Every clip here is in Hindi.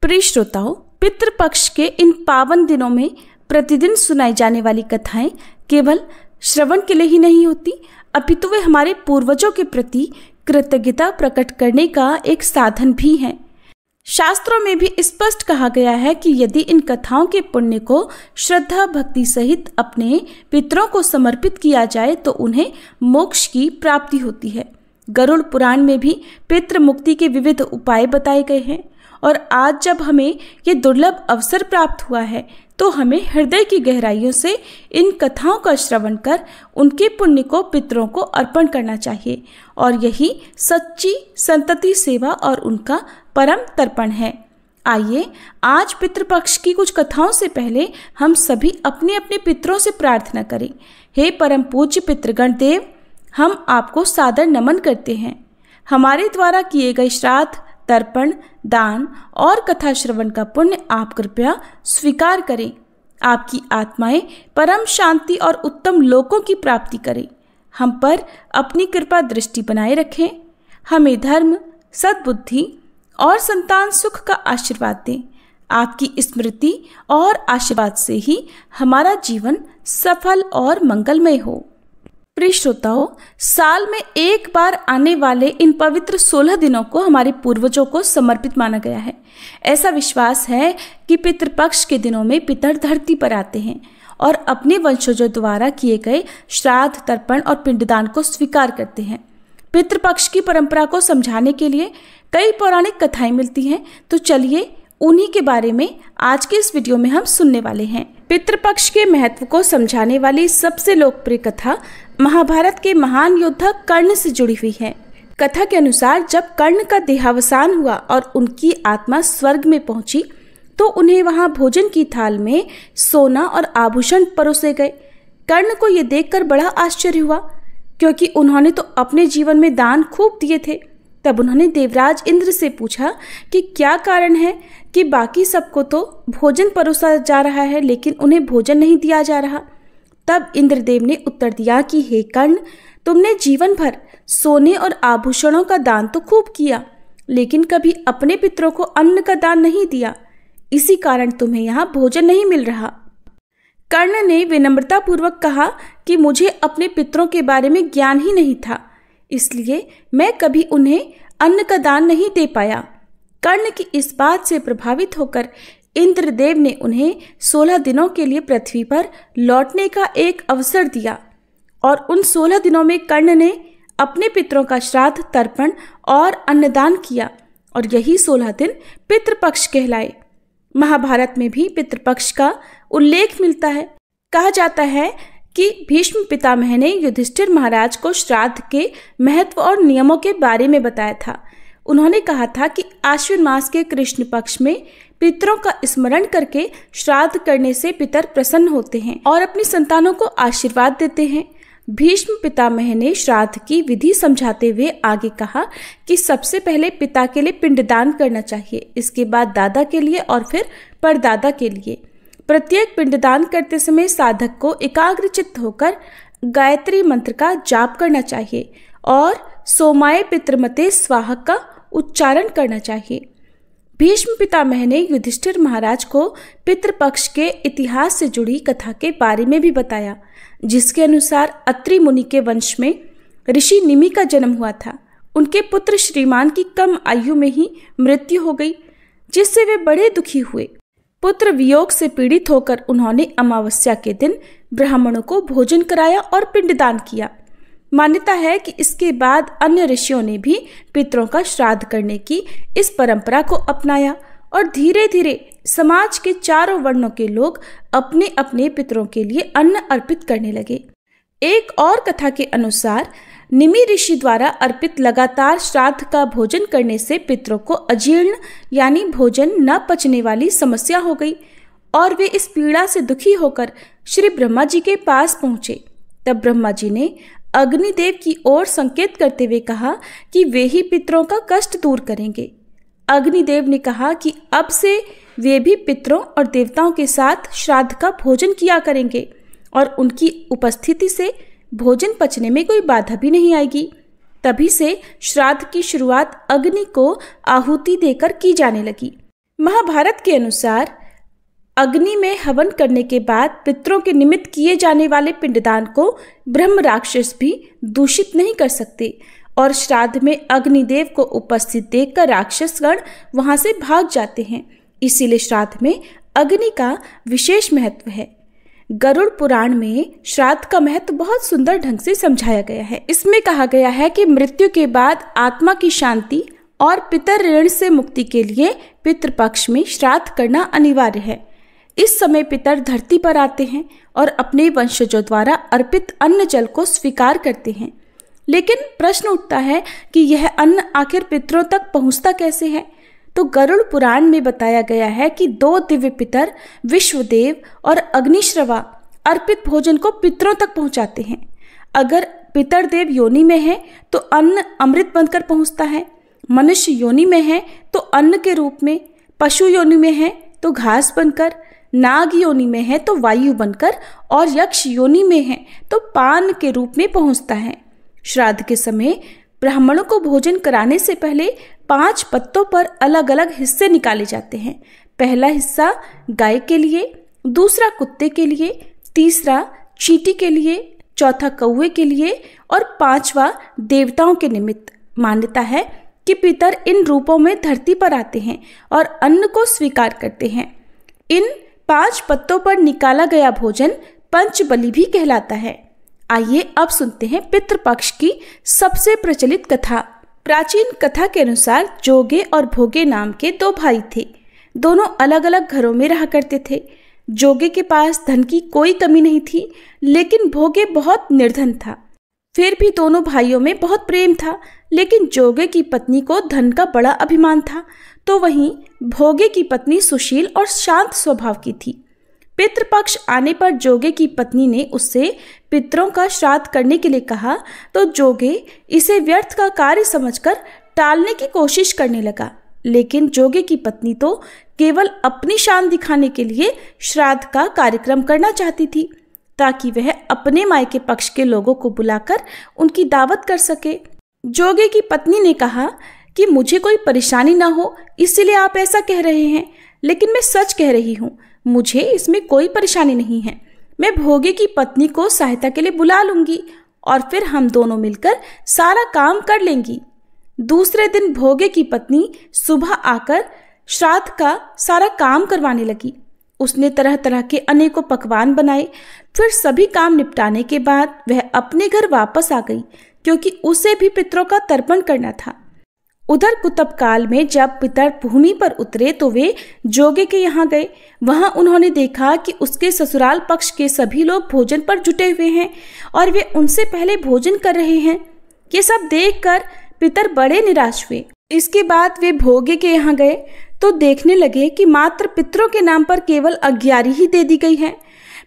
प्रिय श्रोताओं, पितृपक्ष के इन पावन दिनों में प्रतिदिन सुनाई जाने वाली कथाएं केवल श्रवण के लिए ही नहीं होती, अपितु वे हमारे पूर्वजों के प्रति कृतज्ञता प्रकट करने का एक साधन भी हैं। शास्त्रों में भी स्पष्ट कहा गया है कि यदि इन कथाओं के पुण्य को श्रद्धा भक्ति सहित अपने पितरों को समर्पित किया जाए तो उन्हें मोक्ष की प्राप्ति होती है। गरुड़ पुराण में भी पितृ मुक्ति के विविध उपाय बताए गए हैं और आज जब हमें ये दुर्लभ अवसर प्राप्त हुआ है तो हमें हृदय की गहराइयों से इन कथाओं का श्रवण कर उनके पुण्य को पितरों को अर्पण करना चाहिए और यही सच्ची संतति सेवा और उनका परम तर्पण है। आइए आज पितृपक्ष की कुछ कथाओं से पहले हम सभी अपने अपने पितरों से प्रार्थना करें। हे परम पूज्य पितृगण देव, हम आपको सादर नमन करते हैं। हमारे द्वारा किए गए श्राद्ध, तर्पण, दान और कथा श्रवण का पुण्य आप कृपया स्वीकार करें। आपकी आत्माएं परम शांति और उत्तम लोकों की प्राप्ति करें। हम पर अपनी कृपा दृष्टि बनाए रखें। हमें धर्म, सद्बुद्धि और संतान सुख का आशीर्वाद दें। आपकी स्मृति और आशीर्वाद से ही हमारा जीवन सफल और मंगलमय हो। प्रिय श्रोताओं, साल में एक बार आने वाले इन पवित्र 16 दिनों को हमारे पूर्वजों को समर्पित माना गया है। ऐसा विश्वास है कि पितृपक्ष के दिनों में पितर धरती पर आते हैं और अपने वंशजों द्वारा किए गए श्राद्ध, तर्पण और पिंडदान को स्वीकार करते हैं। पितृपक्ष की परंपरा को समझाने के लिए कई पौराणिक कथाएं मिलती हैं, तो चलिए उन्हीं के बारे में आज के इस वीडियो में हम सुनने वाले हैं। पितृपक्ष के महत्व को समझाने वाली सबसे लोकप्रिय कथा महाभारत के महान योद्धा कर्ण से जुड़ी हुई है। कथा के अनुसार जब कर्ण का देहावसान हुआ और उनकी आत्मा स्वर्ग में पहुंची तो उन्हें वहां भोजन की थाल में सोना और आभूषण परोसे गए। कर्ण को यह देखकर बड़ा आश्चर्य हुआ क्योंकि उन्होंने तो अपने जीवन में दान खूब दिए थे। तब उन्होंने देवराज इंद्र से पूछा कि क्या कारण है कि बाकी सबको तो भोजन परोसा जा रहा है लेकिन उन्हें भोजन नहीं दिया जा रहा। तब इंद्रदेव ने उत्तर दिया कि हे कर्ण, तुमने जीवन भर सोने और आभूषणों का दान तो खूब किया लेकिन कभी अपने पितरों को अन्न का दान नहीं दिया, इसी कारण तुम्हें यहाँ भोजन नहीं मिल रहा। कर्ण ने विनम्रता पूर्वक कहा कि मुझे अपने पितरों के बारे में ज्ञान ही नहीं था, इसलिए मैं कभी उन्हें अन्न का दान नहीं दे पाया। कर्ण की इस बात से प्रभावित होकर इंद्रदेव ने उन्हें 16 दिनों के लिए पृथ्वी पर लौटने का एक अवसर दिया और उन 16 दिनों में कर्ण ने अपने पितरों का श्राद्ध, तर्पण और अन्नदान किया और यही 16 दिन पितृपक्ष कहलाए। महाभारत में भी पितृपक्ष का उल्लेख मिलता है। कहा जाता है कि भीष्म पितामह ने युधिष्ठिर महाराज को श्राद्ध के महत्व और नियमों के बारे में बताया था। उन्होंने कहा था कि आश्विन मास के कृष्ण पक्ष में पितरों का स्मरण करके श्राद्ध करने से पितर प्रसन्न होते हैं और अपनी संतानों को आशीर्वाद देते हैं। भीष्म पितामह ने श्राद्ध की विधि समझाते हुए आगे कहा कि सबसे पहले पिता के लिए पिंडदान करना चाहिए, इसके बाद दादा के लिए और फिर परदादा के लिए। प्रत्येक पिंडदान करते समय साधक को एकाग्रचित्त होकर गायत्री मंत्र का जाप करना चाहिए और सोमाय पितृमते स्वाहा का उच्चारण करना चाहिए। भीष्म पितामह ने युधिष्ठिर महाराज को पितृपक्ष के इतिहास से जुड़ी कथा के बारे में भी बताया, जिसके अनुसार अत्रि मुनि के वंश में ऋषि निमि का जन्म हुआ था। उनके पुत्र श्रीमान की कम आयु में ही मृत्यु हो गई, जिससे वे बड़े दुखी हुए। पुत्र वियोग से पीड़ित होकर उन्होंने अमावस्या के दिन ब्राह्मणों को भोजन कराया और पिंडदान किया। मान्यता है कि इसके बाद अन्य ऋषियों ने भी पितरों का श्राद्ध करने की इस परंपरा को अपनाया और धीरे धीरे समाज के चारों वर्णों के लोग अपने अपने पितरों के लिए अन्न अर्पित करने लगे। एक और कथा के अनुसार निमि ऋषि द्वारा अर्पित लगातार श्राद्ध का भोजन करने से पितरों को अजीर्ण यानी भोजन न पचने वाली समस्या हो गई और वे इस पीड़ा से दुखी होकर श्री ब्रह्मा जी के पास पहुंचे। तब ब्रह्मा जी ने अग्निदेव की ओर संकेत करते हुए कहा कि वे ही पितरों का कष्ट दूर करेंगे। अग्निदेव ने कहा कि अब से वे भी पितरों और देवताओं के साथ श्राद्ध का भोजन किया करेंगे और उनकी उपस्थिति से भोजन पचने में कोई बाधा भी नहीं आएगी। तभी से श्राद्ध की शुरुआत अग्नि को आहुति देकर की जाने लगी। महाभारत के अनुसार अग्नि में हवन करने के बाद पितरों के निमित्त किए जाने वाले पिंडदान को ब्रह्म राक्षस भी दूषित नहीं कर सकते और श्राद्ध में अग्निदेव को उपस्थित देखकर राक्षसगण वहां से भाग जाते हैं। इसीलिए श्राद्ध में अग्नि का विशेष महत्व है। गरुड़ पुराण में श्राद्ध का महत्व बहुत सुंदर ढंग से समझाया गया है। इसमें कहा गया है कि मृत्यु के बाद आत्मा की शांति और पितर ऋण से मुक्ति के लिए पितृपक्ष में श्राद्ध करना अनिवार्य है। इस समय पितर धरती पर आते हैं और अपने वंशजों द्वारा अर्पित अन्न जल को स्वीकार करते हैं। लेकिन प्रश्न उठता है कि यह अन्न आखिर पितरों तक पहुंचता कैसे है? तो गरुड़ पुराण में बताया गया है कि 2 दिव्य पितर विश्वदेव और अग्निश्रवा अर्पित भोजन को पितरों तक पहुंचाते हैं। अगर पितर देव योनि में है तो अन्न अमृत बनकर पहुंचता है, मनुष्य योनि में है तो अन्न के रूप में, पशु योनि में है तो घास बनकर, नाग योनि में है तो वायु बनकर और यक्ष योनि में है तो पान के रूप में पहुंचता है। श्राद्ध के समय ब्राह्मणों को भोजन कराने से पहले 5 पत्तों पर अलग अलग हिस्से निकाले जाते हैं। पहला हिस्सा गाय के लिए, दूसरा कुत्ते के लिए, तीसरा चींटी के लिए, चौथा कौवे के लिए और 5वां देवताओं के निमित्त। मान्यता है कि पितर इन रूपों में धरती पर आते हैं और अन्न को स्वीकार करते हैं। इन 5 पत्तों पर निकाला गया भोजन पंचबलि भी कहलाता है। आइए अब सुनते हैं पितृपक्ष की सबसे प्रचलित कथा। प्राचीन कथा के अनुसार जोगे और भोगे नाम के 2 भाई थे। दोनों अलग अलग घरों में रहा करते थे। जोगे के पास धन की कोई कमी नहीं थी, लेकिन भोगे बहुत निर्धन था। फिर भी दोनों भाइयों में बहुत प्रेम था, लेकिन जोगे की पत्नी को धन का बड़ा अभिमान था, तो वहीं भोगे की पत्नी सुशील और शांत स्वभाव की थी। पितृपक्ष आने पर जोगे की पत्नी ने उससे पितरों का श्राद्ध करने के लिए कहा, तो जोगे इसे व्यर्थ का कार्य समझकर टालने की कोशिश करने लगा। लेकिन जोगे की पत्नी तो केवल अपनी शान दिखाने के लिए श्राद्ध का कार्यक्रम करना चाहती थी, ताकि वह अपने मायके पक्ष के लोगों को बुलाकर उनकी दावत कर सके। जोगे की पत्नी ने कहा कि मुझे कोई परेशानी ना हो, इसीलिए आप ऐसा कह रहे हैं, लेकिन मैं सच कह रही हूँ, मुझे इसमें कोई परेशानी नहीं है। मैं भोगे की पत्नी को सहायता के लिए बुला लूंगी और फिर हम दोनों मिलकर सारा काम कर लेंगी। दूसरे दिन भोगे की पत्नी सुबह आकर श्राद्ध का सारा काम करवाने लगी। उसने तरह तरह के अनेकों पकवान बनाए। फिर सभी काम निपटाने के बाद वह अपने घर वापस आ गई, क्योंकि उसे भी पितरों का तर्पण करना था। उधर कुतब काल में जब पितर भूमि पर उतरे तो वे जोगे के यहाँ गए। वहां उन्होंने देखा कि उसके ससुराल पक्ष के सभी लोग भोजन पर जुटे हुए हैं और वे उनसे पहले भोजन कर रहे हैं। ये सब देखकर पितर बड़े निराश हुए। इसके बाद वे भोगे के यहाँ गए तो देखने लगे कि मात्र पितरों के नाम पर केवल 11 ही दे दी गई है।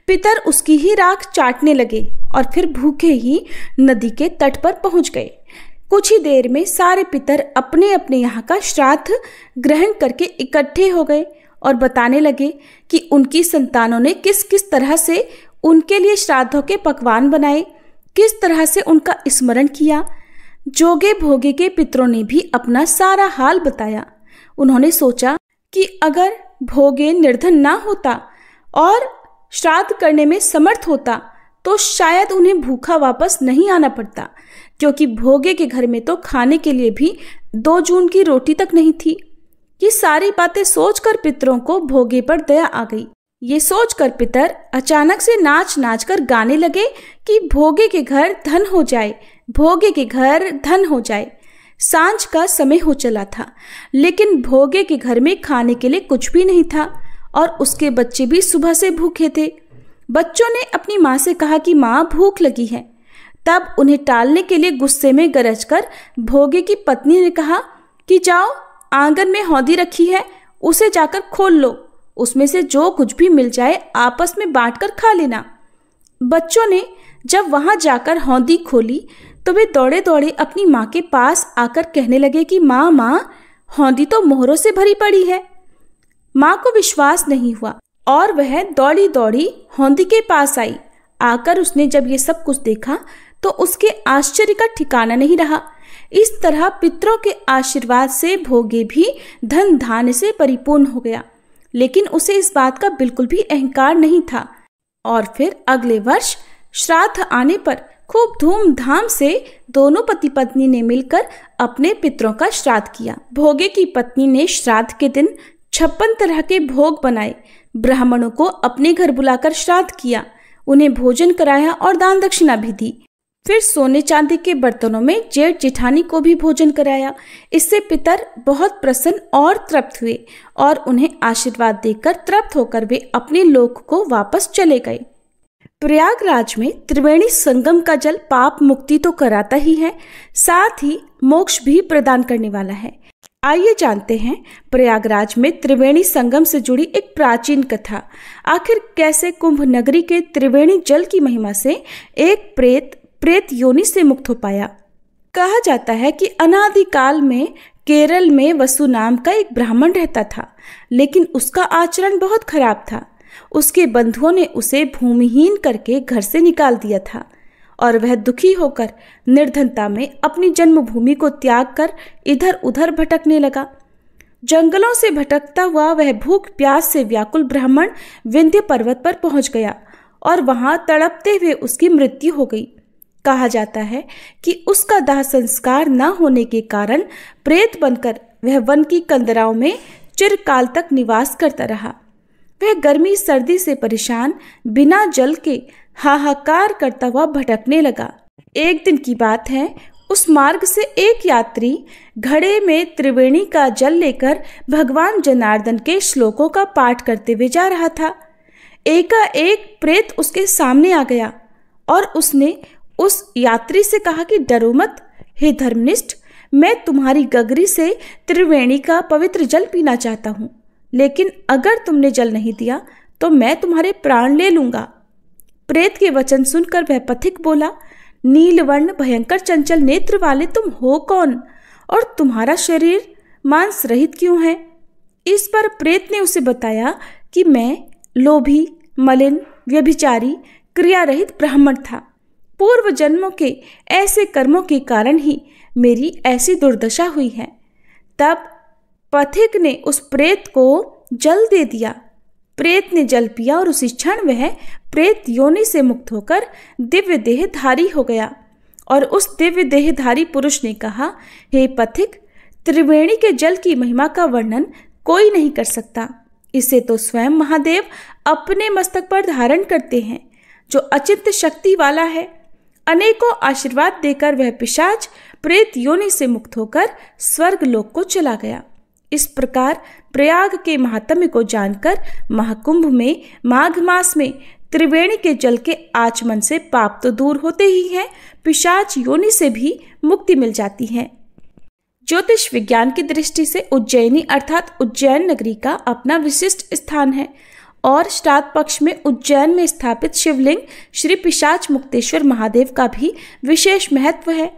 पितर उसकी ही राख चाटने लगे और फिर भूखे ही नदी के तट पर पहुंच गए। कुछ ही देर में सारे पितर अपने अपने यहाँ का श्राद्ध ग्रहण करके इकट्ठे हो गए और बताने लगे कि उनकी संतानों ने किस किस तरह से उनके लिए श्राद्धों के पकवान बनाए, किस तरह से उनका स्मरण किया। जोगे भोगे के पितरों ने भी अपना सारा हाल बताया। उन्होंने सोचा कि अगर भोगे निर्धन ना होता और श्राद्ध करने में समर्थ होता तो शायद उन्हें भूखा वापस नहीं आना पड़ता, क्योंकि भोगे के घर में तो खाने के लिए भी 2 जून की रोटी तक नहीं थी। ये सारी बातें सोचकर पितरों को भोगे पर दया आ गई। ये सोचकर पितर अचानक से नाच नाच कर गाने लगे कि भोगे के घर धन हो जाए, भोगे के घर धन हो जाए। सांझ का समय हो चला था, लेकिन भोगे के घर में खाने के लिए कुछ भी नहीं था और उसके बच्चे भी सुबह से भूखे थे। बच्चों ने अपनी माँ से कहा कि माँ भूख लगी है। तब उन्हें टालने के लिए गुस्से में गरजकर भोगे की पत्नी ने कहा कि जाओ, आंगन में हौदी रखी है, उसे जाकर खोल लो, उसमें से जो कुछ भी मिल जाए आपस में बांटकर खा लेना। बच्चों ने जब वहां जाकर हौदी खोली तो वे दौड़े दौड़े अपनी माँ के पास आकर कहने लगे कि माँ माँ, हौदी तो मोहरों से भरी पड़ी है। माँ को विश्वास नहीं हुआ और वह दौड़ी दौड़ी हौदी के पास आई। आकर उसने जब ये सब कुछ देखा तो उसके आश्चर्य का ठिकाना नहीं रहा। इस तरह पितरों के आशीर्वाद से भोगे भी धन धान्य से परिपूर्ण हो गया, लेकिन उसे इस बात का बिल्कुल भी अहंकार नहीं था। और फिर अगले वर्ष श्राद्ध आने पर खूब धूमधाम से दोनों पति पत्नी ने मिलकर अपने पितरों का श्राद्ध किया। भोगे की पत्नी ने श्राद्ध के दिन 56 तरह के भोग बनाए, ब्राह्मणों को अपने घर बुलाकर श्राद्ध किया, उन्हें भोजन कराया और दान दक्षिणा भी दी। फिर सोने चांदी के बर्तनों में जेठ जेठानी को भी भोजन कराया। इससे पितर बहुत प्रसन्न और तृप्त हुए और उन्हें आशीर्वाद देकर तृप्त होकर वे अपने लोक को वापस चले गए। प्रयागराज में त्रिवेणी संगम का जल पाप मुक्ति तो कराता ही है, साथ ही मोक्ष भी प्रदान करने वाला है। आइए जानते हैं प्रयागराज में त्रिवेणी संगम से जुड़ी एक प्राचीन कथा। आखिर कैसे कुंभ नगरी के त्रिवेणी जल की महिमा से एक प्रेत योनि से मुक्त हो पाया। कहा जाता है कि अनादिकाल में केरल में वसु नाम का एक ब्राह्मण रहता था, लेकिन उसका आचरण बहुत खराब था। उसके बंधुओं ने उसे भूमिहीन करके घर से निकाल दिया था और वह दुखी होकर निर्धनता में अपनी जन्मभूमि को त्याग कर इधर उधर भटकने लगा। जंगलों से भटकता हुआ वह भूख प्यास से व्याकुल ब्राह्मण विंध्य पर्वत पर पहुंच गया और वहां तड़पते हुए उसकी मृत्यु हो गई। कहा जाता है कि उसका दाह संस्कार न होने के कारण प्रेत बनकर वह वन की कंदराओं में चिरकाल तक निवास करता रहा। वह गर्मी सर्दी से परेशान बिना जल के हाहाकार करता हुआ भटकने लगा। एक दिन की बात है, उस मार्ग से एक यात्री घड़े में त्रिवेणी का जल लेकर भगवान जनार्दन के श्लोकों का पाठ करते हुए जा रहा था। एकाएक प्रेत उसके सामने आ गया और उसने उस यात्री से कहा कि डरो मत, हे धर्मनिष्ठ, मैं तुम्हारी गगरी से त्रिवेणी का पवित्र जल पीना चाहता हूँ, लेकिन अगर तुमने जल नहीं दिया तो मैं तुम्हारे प्राण ले लूंगा। प्रेत के वचन सुनकर वह पथिक बोला, नीलवर्ण भयंकर चंचल नेत्र वाले तुम हो कौन और तुम्हारा शरीर मांस रहित क्यों है? इस पर प्रेत ने उसे बताया कि मैं लोभी, मलिन, व्यभिचारी, क्रिया रहित ब्राह्मण था। पूर्व जन्मों के ऐसे कर्मों के कारण ही मेरी ऐसी दुर्दशा हुई है। तब पथिक ने उस प्रेत को जल दे दिया। प्रेत ने जल पिया और उसी क्षण वह प्रेत योनि से मुक्त होकर दिव्य देहधारी हो गया। और उस दिव्य देहधारी पुरुष ने कहा, हे पथिक, त्रिवेणी के जल की महिमा का वर्णन कोई नहीं कर सकता। इसे तो स्वयं महादेव अपने मस्तक पर धारण करते हैं, जो अचिंत्य शक्ति वाला है। अनेकों आशीर्वाद देकर वह पिशाच प्रेत योनि से मुक्त होकर स्वर्ग लोक को चला गया। इस प्रकार प्रयाग के महात्म्य को जानकर महाकुंभ में माघ मास में त्रिवेणी के जल के आचमन से पाप तो दूर होते ही हैं, पिशाच योनि से भी मुक्ति मिल जाती है। ज्योतिष विज्ञान की दृष्टि से उज्जैनी अर्थात उज्जैन नगरी का अपना विशिष्ट स्थान है और श्राद्ध पक्ष में उज्जैन में स्थापित शिवलिंग श्री पिशाच मुक्तेश्वर महादेव का भी विशेष महत्व है।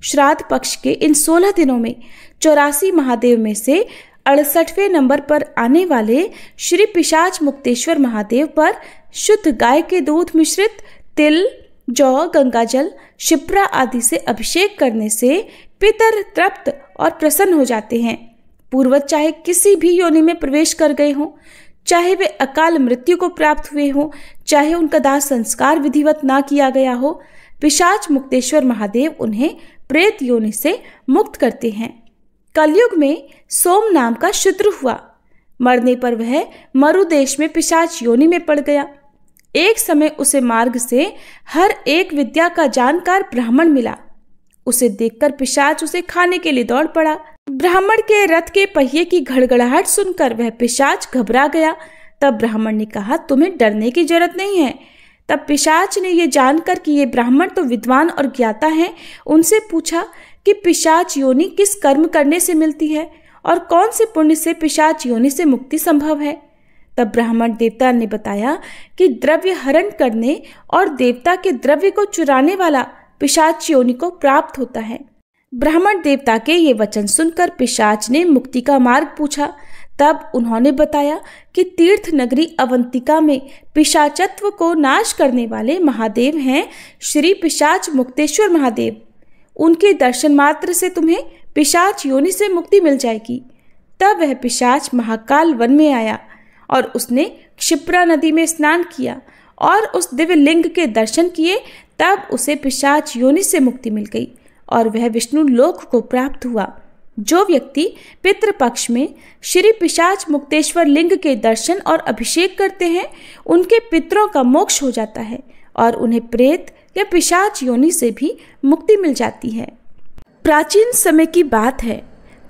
श्राद्ध पक्ष के इन 16 दिनों में 84 महादेव में से 68वें नंबर पर आने वाले श्री पिशाच मुक्तेश्वर महादेव पर शुद्ध गाय के दूध मिश्रित तिल, जौ, गंगाजल, शिप्रा आदि से अभिषेक करने से पितर तृप्त और प्रसन्न हो जाते हैं। पूर्वज चाहे किसी भी योनि में प्रवेश कर गए हों, चाहे वे अकाल मृत्यु को प्राप्त हुए हों, चाहे उनका दाह संस्कार विधिवत ना किया गया हो, पिशाच मुक्तेश्वर महादेव उन्हें प्रेत योनि से मुक्त करते हैं। कलयुग में सोम नाम का शूद्र हुआ। मरने पर वह मरु देश में पिशाच योनि में पड़ गया। एक समय उसे मार्ग से हर एक विद्या का जानकार ब्राह्मण मिला। उसे देखकर पिशाच उसे खाने के लिए दौड़ पड़ा। ब्राह्मण के रथ के पहिए की घड़घड़ाहट सुनकर वह पिशाच घबरा गया। तब ब्राह्मण ने कहा, तुम्हें डरने की जरूरत नहीं है। तब पिशाच ने यह जानकर कि ये ब्राह्मण तो विद्वान और ज्ञाता हैं, उनसे पूछा कि पिशाच योनि किस कर्म करने से मिलती है और कौन से पुण्य से पिशाच योनि से मुक्ति संभव है। तब ब्राह्मण देवता ने बताया कि द्रव्य हरण करने और देवता के द्रव्य को चुराने वाला पिशाच योनि को प्राप्त होता है। ब्राह्मण देवता के ये वचन सुनकर पिशाच ने मुक्ति का मार्ग पूछा। तब उन्होंने बताया कि तीर्थ नगरी अवंतिका में पिशाचत्व को नाश करने वाले महादेव हैं श्री पिशाच मुक्तेश्वर महादेव। उनके दर्शन मात्र से तुम्हें पिशाच योनि से मुक्ति मिल जाएगी। तब वह पिशाच महाकाल वन में आया और उसने क्षिप्रा नदी में स्नान किया और उस दिव्य लिंग के दर्शन किए। तब उसे पिशाच योनि से मुक्ति मिल गई और वह विष्णु लोक को प्राप्त हुआ। जो व्यक्ति पितृपक्ष में श्री पिशाच मुक्तेश्वर लिंग के दर्शन और अभिषेक करते हैं, उनके पितरों का मोक्ष हो जाता है और उन्हें प्रेत या पिशाच योनि से भी मुक्ति मिल जाती है। प्राचीन समय की बात है।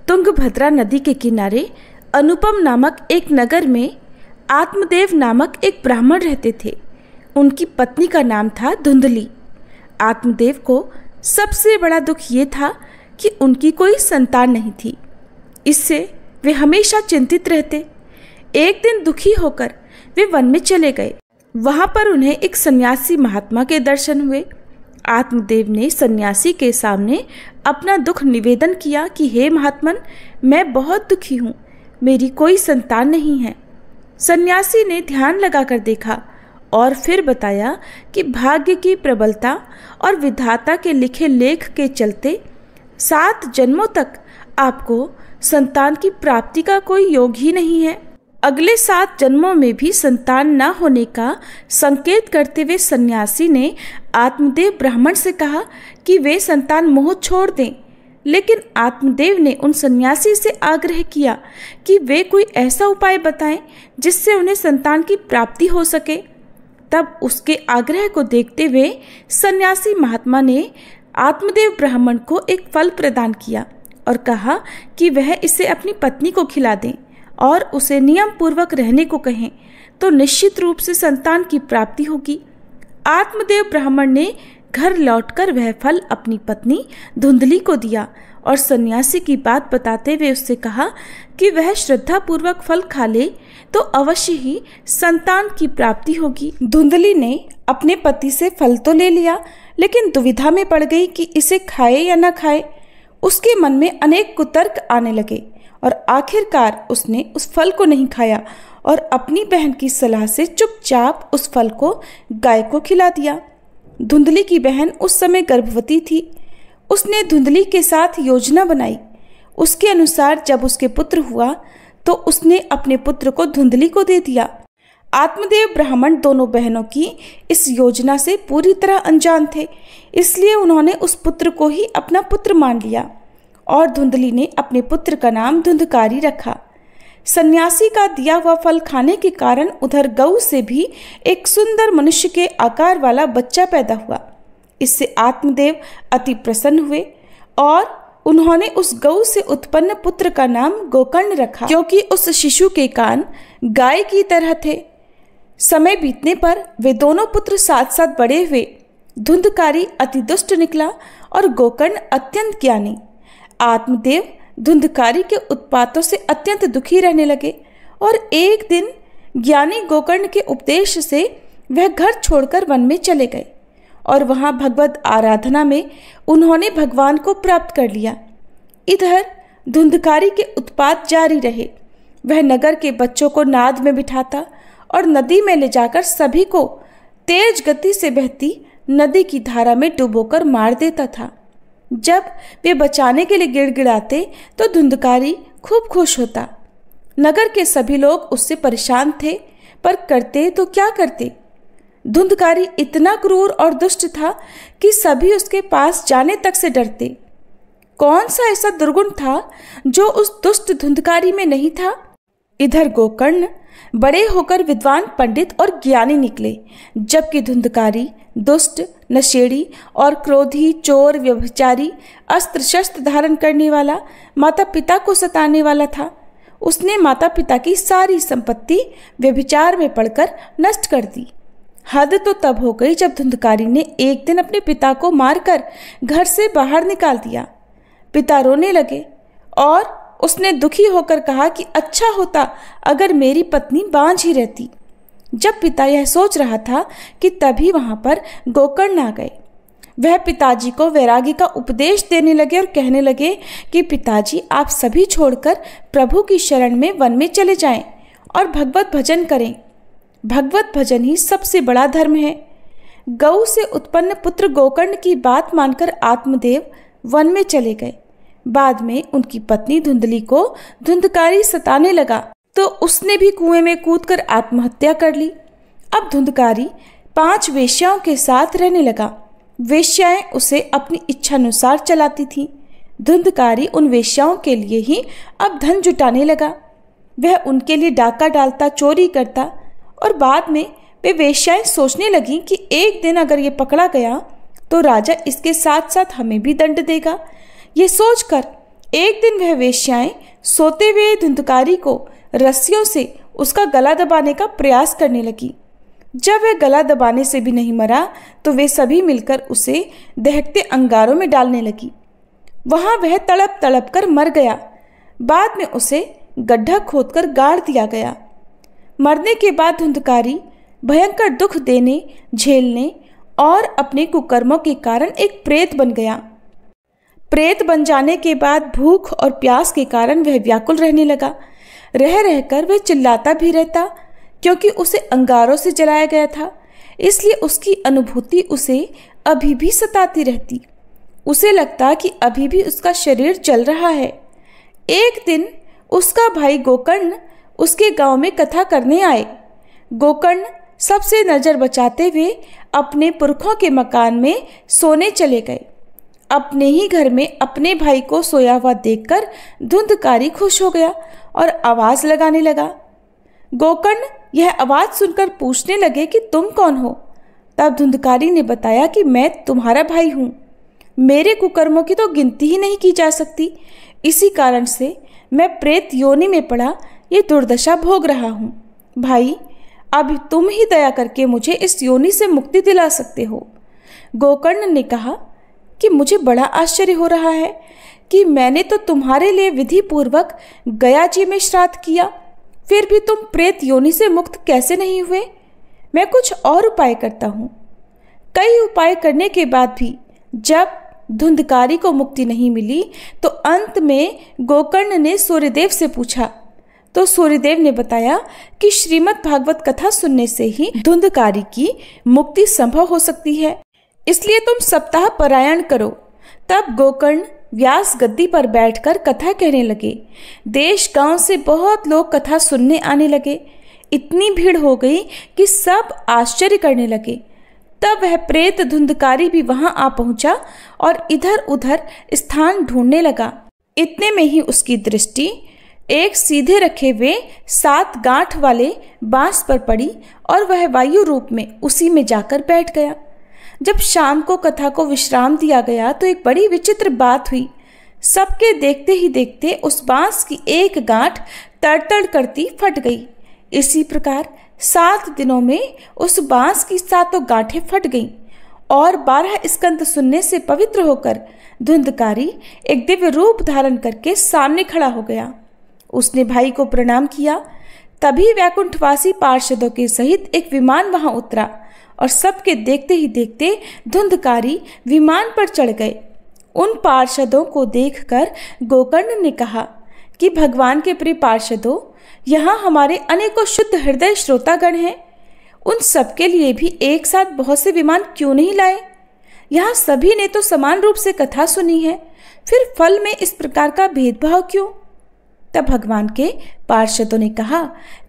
तुंगभद्रा नदी के किनारे अनुपम नामक एक नगर में आत्मदेव नामक एक ब्राह्मण रहते थे। उनकी पत्नी का नाम था धुंधली। आत्मदेव को सबसे बड़ा दुख ये था कि उनकी कोई संतान नहीं थी। इससे वे हमेशा चिंतित रहते। एक दिन दुखी होकर वे वन में चले गए। वहां पर उन्हें एक सन्यासी महात्मा के दर्शन हुए। आत्मदेव ने सन्यासी के सामने अपना दुख निवेदन किया कि हे महात्मन, मैं बहुत दुखी हूँ, मेरी कोई संतान नहीं है। सन्यासी ने ध्यान लगाकर देखा और फिर बताया कि भाग्य की प्रबलता और विधाता के लिखे लेख के चलते 7 जन्मों तक आपको संतान की प्राप्ति का कोई योग ही नहीं है। अगले 7 जन्मों में भी संतान न होने का संकेत करते हुए सन्यासी ने आत्मदेव ब्राह्मण से कहा कि वे संतान मोह छोड़ दें। लेकिन आत्मदेव ने उन सन्यासी से आग्रह किया कि वे कोई ऐसा उपाय बताएं जिससे उन्हें संतान की प्राप्ति हो सके। तब उसके आग्रह को देखते हुए सन्यासी महात्मा ने आत्मदेव ब्राह्मण को एक फल प्रदान किया और कहा कि वह इसे अपनी पत्नी को खिला दें और उसे नियम पूर्वक रहने को कहें, तो निश्चित रूप से संतान की प्राप्ति होगी। आत्मदेव ब्राह्मण ने घर लौटकर वह फल अपनी पत्नी धुंधली को दिया और सन्यासी की बात बताते हुए उससे कहा कि वह श्रद्धा पूर्वक फल खा ले तो अवश्य ही संतान की प्राप्ति होगी। धुंधली ने अपने पति से फल तो ले लिया, लेकिन दुविधा में पड़ गई कि इसे खाए या न खाए। उसके मन में अनेक कुतर्क आने लगे और आखिरकार उसने उस फल को नहीं खाया और अपनी बहन की सलाह से चुपचाप उस फल को गाय को खिला दिया। धुंधली की बहन उस समय गर्भवती थी। उसने धुंधली के साथ योजना बनाई। उसके अनुसार जब उसके पुत्र हुआ तो उसने अपने पुत्र को धुंधली को दे दिया। आत्मदेव ब्राह्मण दोनों बहनों की इस योजना से पूरी तरह अनजान थे, इसलिए उन्होंने उस पुत्र को ही अपना पुत्र मान लिया और धुंधली ने अपने पुत्र का नाम धुंधकारी रखा। सन्यासी का दिया हुआ फल खाने के कारण उधर गऊ से भी एक सुंदर मनुष्य के आकार वाला बच्चा पैदा हुआ। इससे आत्मदेव अति प्रसन्न हुए और उन्होंने उस गऊ से उत्पन्न पुत्र का नाम गोकर्ण रखा, क्योंकि उस शिशु के कान गाय की तरह थे। समय बीतने पर वे दोनों पुत्र साथ साथ बड़े हुए। धुंधकारी अति दुष्ट निकला और गोकर्ण अत्यंत ज्ञानी। आत्मदेव धुंधकारी के उत्पातों से अत्यंत दुखी रहने लगे और एक दिन ज्ञानी गोकर्ण के उपदेश से वह घर छोड़कर वन में चले गए और वहां भगवत आराधना में उन्होंने भगवान को प्राप्त कर लिया। इधर धुंधकारी के उत्पात जारी रहे। वह नगर के बच्चों को नाद में बिठाता और नदी में ले जाकर सभी को तेज गति से बहती नदी की धारा में डुबोकर मार देता था। जब वे बचाने के लिए गिड़गिड़ाते तो धुंधकारी खूब खुश होता। नगर के सभी लोग उससे परेशान थे, पर करते तो क्या करते। धुंधकारी इतना क्रूर और दुष्ट था कि सभी उसके पास जाने तक से डरते। कौन सा ऐसा दुर्गुण था जो उस दुष्ट धुंधकारी में नहीं था। इधर गोकर्ण बड़े होकर विद्वान पंडित और ज्ञानी निकले, जबकि धुंधकारी दुष्ट, नशेड़ी और क्रोधी, चोर, व्यभिचारी, अस्त्र शस्त्र धारण करने वाला, माता पिता को सताने वाला था। उसने माता पिता की सारी संपत्ति व्यभिचार में पड़कर नष्ट कर दी। हद तो तब हो गई जब धुंधकारी ने एक दिन अपने पिता को मारकर घर से बाहर निकाल दिया। पिता रोने लगे और उसने दुखी होकर कहा कि अच्छा होता अगर मेरी पत्नी बांझ ही रहती। जब पिता यह सोच रहा था कि तभी वहां पर गोकर्ण आ गए। वह पिताजी को वैरागी का उपदेश देने लगे और कहने लगे कि पिताजी, आप सभी छोड़कर प्रभु की शरण में वन में चले जाएं और भगवत भजन करें। भगवत भजन ही सबसे बड़ा धर्म है। गऊ से उत्पन्न पुत्र गोकर्ण की बात मानकर आत्मदेव वन में चले गए। बाद में उनकी पत्नी धुंधली को धुंधकारी सताने लगा तो उसने भी कुएं में कूदकर आत्महत्या कर ली। अब धुंधकारी 5 वेश्याओं के साथ रहने लगा। वेश्याएं उसे अपनी इच्छानुसार चलाती थीं। धुंधकारी उन वेश्याओं के लिए ही अब धन जुटाने लगा। वह उनके लिए डाका डालता, चोरी करता और बाद में वे वेश्याएं सोचने लगी कि एक दिन अगर ये पकड़ा गया तो राजा इसके साथ साथ हमें भी दंड देगा। ये सोचकर एक दिन वह वेश्याएं सोते हुए धुंधकारी को रस्सियों से उसका गला दबाने का प्रयास करने लगी। जब वह गला दबाने से भी नहीं मरा तो वे सभी मिलकर उसे दहकते अंगारों में डालने लगी। वहां वह तड़प तड़प कर मर गया। बाद में उसे गड्ढा खोदकर गाड़ दिया गया। मरने के बाद धुंधकारी भयंकर दुख देने, झेलने और अपने कुकर्मों के कारण एक प्रेत बन गया। प्रेत बन जाने के बाद भूख और प्यास के कारण वह व्याकुल रहने लगा। रह रहकर वह चिल्लाता भी रहता, क्योंकि उसे अंगारों से जलाया गया था। इसलिए उसकी अनुभूति उसे अभी भी सताती रहती। उसे लगता कि अभी भी उसका शरीर जल रहा है। एक दिन उसका भाई गोकर्ण उसके गांव में कथा करने आए। गोकर्ण सबसे नजर बचाते हुए अपने पुरखों के मकान में सोने चले गए। अपने ही घर में अपने भाई को सोया हुआ देखकर धुंधकारी खुश हो गया और आवाज लगाने लगा। गोकर्ण यह आवाज सुनकर पूछने लगे कि तुम कौन हो? तब धुंधकारी ने बताया कि मैं तुम्हारा भाई हूँ। मेरे कुकर्मों की तो गिनती ही नहीं की जा सकती। इसी कारण से मैं प्रेत योनि में पड़ा ये दुर्दशा भोग रहा हूँ। भाई, अब तुम ही दया करके मुझे इस योनि से मुक्ति दिला सकते हो। गोकर्ण ने कहा कि मुझे बड़ा आश्चर्य हो रहा है कि मैंने तो तुम्हारे लिए विधि पूर्वक गया जी में श्राद्ध किया, फिर भी तुम प्रेत योनि से मुक्त कैसे नहीं हुए? मैं कुछ और उपाय करता हूँ। कई उपाय करने के बाद भी जब धुंधकारी को मुक्ति नहीं मिली तो अंत में गोकर्ण ने सूर्यदेव से पूछा तो सूर्यदेव ने बताया कि श्रीमद् भागवत कथा सुनने से ही धुंधकारी की मुक्ति संभव हो सकती है, इसलिए तुम सप्ताह पारायण करो। तब गोकर्ण व्यास गद्दी पर बैठकर कथा कहने लगे। देश गांव से बहुत लोग कथा सुनने आने लगे। इतनी भीड़ हो गई कि सब आश्चर्य करने लगे। तब वह प्रेत धुंधकारी भी वहां आ पहुंचा और इधर उधर स्थान ढूंढने लगा। इतने में ही उसकी दृष्टि एक सीधे रखे हुए 7 गांठ वाले बांस पर पड़ी और वह वायु रूप में उसी में जाकर बैठ गया। जब शाम को कथा को विश्राम दिया गया तो एक बड़ी विचित्र बात हुई। सबके देखते ही देखते उस बांस की एक गांठ तड़तड़ करती फट गई। इसी प्रकार 7 दिनों में उस बांस की 7 गांठें फट गईं और 12 स्कंद सुनने से पवित्र होकर धुंधकारी एक दिव्य रूप धारण करके सामने खड़ा हो गया। उसने भाई को प्रणाम किया। तभी वैकुंठवासी पार्षदों के सहित एक विमान वहां उतरा और सबके देखते ही देखते धुंधकारी विमान पर चढ़ गए। उन पार्षदों को देखकर गोकर्ण ने कहा कि भगवान के प्रिय पार्षदों, यहाँ हमारे अनेकों शुद्ध हृदय श्रोतागण हैं। उन सबके लिए भी एक साथ बहुत से विमान क्यों नहीं लाए? यहाँ सभी ने तो समान रूप से कथा सुनी है, फिर फल में इस प्रकार का भेदभाव क्यों? तब भगवान के पार्षदों ने कहा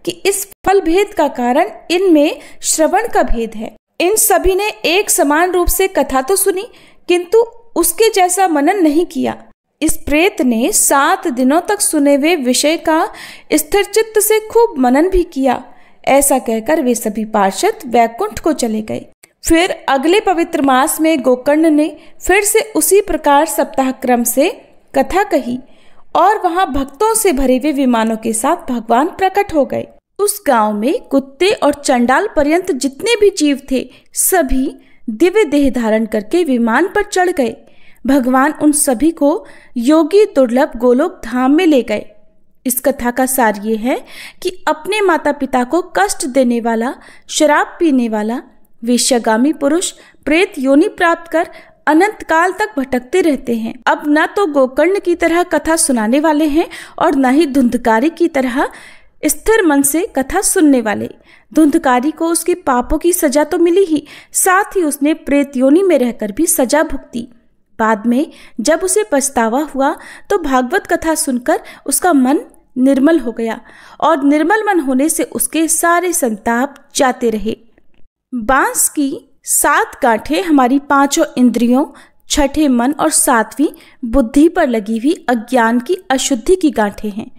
कि इस फल भेद का कारण इनमें श्रवण का भेद है। इन सभी ने एक समान रूप से कथा तो सुनी, किंतु उसके जैसा मनन नहीं किया। इस प्रेत ने 7 दिनों तक सुने हुए विषय का स्थिर चित्त से खूब मनन भी किया। ऐसा कहकर वे सभी पार्षद वैकुंठ को चले गए। फिर अगले पवित्र मास में गोकर्ण ने फिर से उसी प्रकार सप्ताह क्रम से कथा कही और वहां भक्तों से भरे हुए विमानों के साथ भगवान प्रकट हो गए। उस गांव में कुत्ते और चंडाल पर्यंत जितने भी जीव थे सभी दिव्य देह धारण करके विमान पर चढ़ गए। भगवान उन सभी को योगी दुर्लभ गोलोक धाम में ले गए। इस कथा का सार ये है कि अपने माता पिता को कष्ट देने वाला, शराब पीने वाला, वेश्यागामी पुरुष प्रेत योनि प्राप्त कर अनंत काल तक भटकते रहते हैं। अब न तो गोकर्ण की तरह कथा सुनाने वाले हैं और न ही धुंधकारी की तरह स्थिर मन से कथा सुनने वाले। धुंधकारी को उसके पापों की सजा तो मिली ही, साथ ही उसने प्रेत योनि में रहकर भी सजा भुगती। बाद में जब उसे पछतावा हुआ तो भागवत कथा सुनकर उसका मन निर्मल हो गया और निर्मल मन होने से उसके सारे संताप जाते रहे। बांस की 7 गांठें हमारी 5 इंद्रियों, 6ठे मन और 7वीं बुद्धि पर लगी हुई अज्ञान की अशुद्धि की गांठें हैं।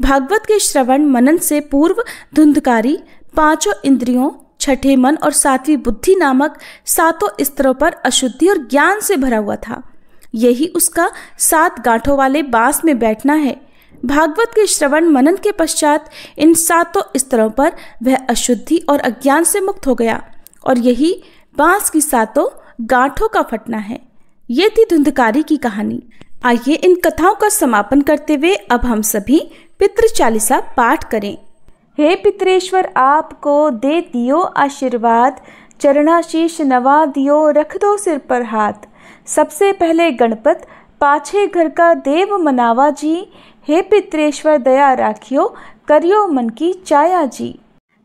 भागवत के श्रवण मनन से पूर्व धुंधकारी 5 इंद्रियों, 6ठे मन और 7वीं बुद्धि नामक 7 स्तरों पर अशुद्धि और ज्ञान से भरा हुआ था। यही उसका 7 गांठों वाले बांस में बैठना है। भागवत के श्रवण मनन के पश्चात इन 7 स्तरों पर वह अशुद्धि और अज्ञान से मुक्त हो गया और यही बांस की 7 गांठों का फटना है। ये थी धुंधकारी की कहानी। आइए इन कथाओं का समापन करते हुए अब हम सभी पितृ चालीसा पाठ करें। हे पितरेश्वर, आपको दे दियो आशीर्वाद, चरणाशीष नवा दियो, रख दो सिर पर हाथ। सबसे पहले गणपत, पाछे घर का देव मनावा जी। हे पितरेश्वर, दया राखियो, करियो मन की चाया जी।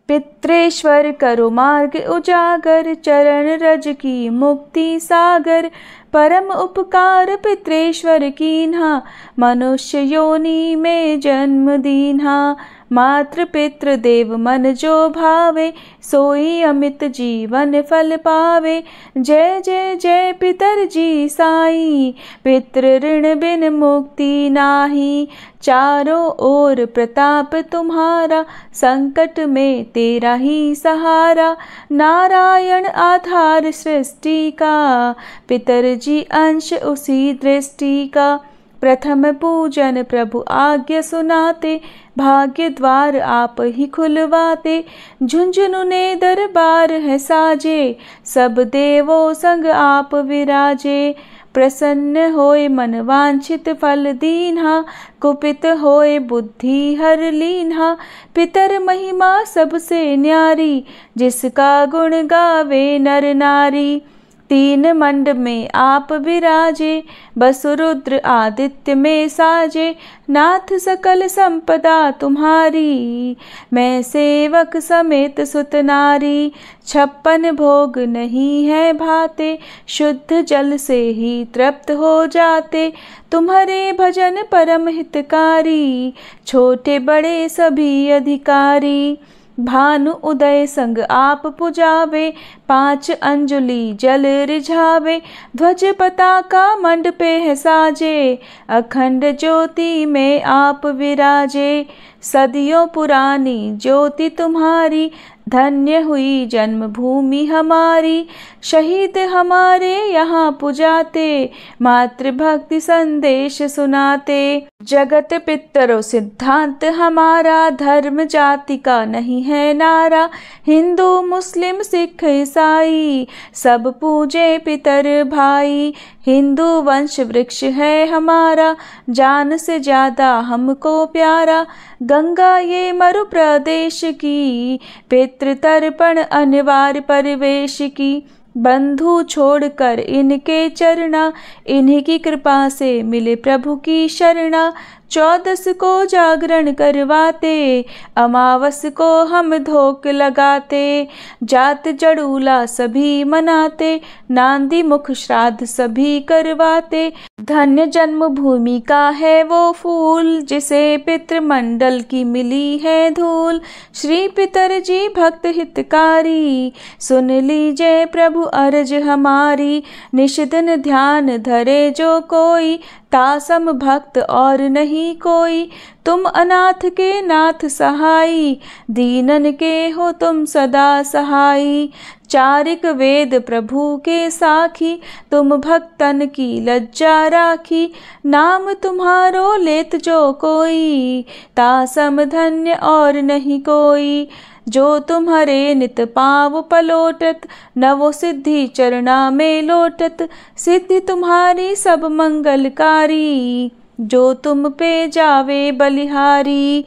पितरेश्वर करो मार्ग उजागर, चरण रज की मुक्ति सागर। परम उपकार पितरेश्वर कीन्हा, मनुष्य योनि में जन्म दीन्हा। मातृ पितृ देव मन जो भावे, सोई अमित जीवन फल पावे। जय जय जय पितर जी साई, पितृ ऋण बिन मुक्ति नाही। चारों ओर प्रताप तुम्हारा, संकट में तेरा ही सहारा। नारायण आधार सृष्टि का, पितर जी अंश उसी दृष्टि का। प्रथम पूजन प्रभु आज्ञा सुनाते, भाग्य द्वार आप ही खुलवाते। झुंझुनू ने दरबार है साजे, सब देवों संग आप विराजे। प्रसन्न होए मन वांछित फल दीन्हा, कुपित होए बुद्धि हर लीन्हा। पितर महिमा सबसे न्यारी, जिसका गुण गावे नर नारी। 3 मंड में आप विराजे, बसु रुद्र आदित्य में साजे। नाथ सकल संपदा तुम्हारी, मैं सेवक समेत सुत नारी। 56 भोग नहीं है भाते, शुद्ध जल से ही तृप्त हो जाते। तुम्हारे भजन परम हितकारी, छोटे बड़े सभी अधिकारी। भानु उदय संग आप पुजावे, 5 अंजुलि जल रिझावे। ध्वज पताका मंडपे है साजे, अखंड ज्योति में आप विराजे। सदियों पुरानी ज्योति तुम्हारी, धन्य हुई जन्मभूमि हमारी। शहीद हमारे यहाँ पुजाते, मातृभक्ति संदेश सुनाते। जगत पितरो सिद्धांत हमारा, धर्म जाति का नहीं है नारा। हिंदू मुस्लिम सिख ईसाई, सब पूजे पितर भाई। हिंदू वंश वृक्ष है हमारा, जान से ज्यादा हमको प्यारा। गंगा ये मरु प्रदेश की, पितृ तर्पण अनिवार्य परिवेश की। बंधु छोड़कर इनके चरणा, इन्हीं की कृपा से मिले प्रभु की शरणा। 14 को जागरण करवाते, अमावस को हम धोक लगाते। जात जड़ूला सभी मनाते, नांदी मुख श्राद्ध सभी करवाते। धन्य जन्मभूमि का है वो फूल, जिसे पितृमंडल की मिली है धूल। श्री पितर जी भक्त हितकारी, सुन लीजिए प्रभु अर्ज हमारी। निशिदिन ध्यान धरे जो कोई, तासम भक्त और नहीं कोई। तुम अनाथ के नाथ सहाई, दीनन के हो तुम सदा सहाई। चारिक वेद प्रभु के साखी, तुम भक्तन की लज्जा राखी। नाम तुम्हारो लेत जो कोई, तासम धन्य और नहीं कोई। जो तुम्हारे नित पाव पलोटत, नवो सिद्धि चरणा में लोटत। सिद्धि तुम्हारी सब मंगलकारी, जो तुम पे जावे बलिहारी।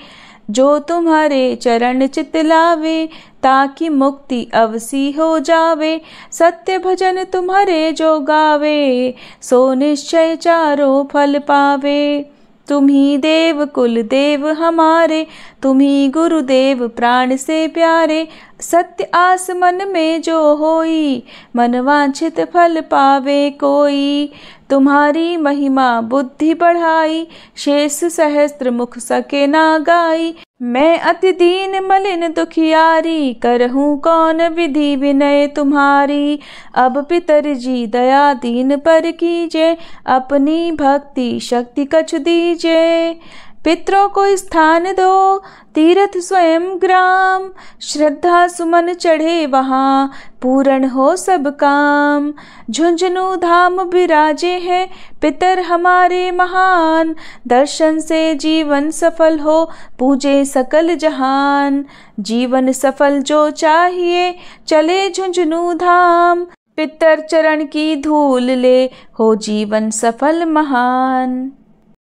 जो तुम्हारे चरण चितलावे, ताकि मुक्ति अवसी हो जावे। सत्य भजन तुम्हारे जो गावे, सो निश्चय चारों फल पावे। तुम्ही देव कुल देव हमारे, तुम्ही गुरुदेव प्राण से प्यारे। सत्य आस मन में जो होई, मन वांछित फल पावे कोई। तुम्हारी महिमा बुद्धि बढ़ाई, शेष सहस्त्र मुख सके ना गाई। मैं अति दीन मलिन दुखियारी, करहूँ कौन विधि विनय तुम्हारी। अब पितर जी दया दीन पर कीजे, अपनी भक्ति शक्ति कछु दीजे। पितरों को स्थान दो तीर्थ स्वयं ग्राम, श्रद्धा सुमन चढ़े वहाँ पूर्ण हो सब काम। झुंझुनू धाम विराजे हैं पितर हमारे महान, दर्शन से जीवन सफल हो पूजे सकल जहान। जीवन सफल जो चाहिए चले झुंझुनू धाम, पितर चरण की धूल ले हो जीवन सफल महान।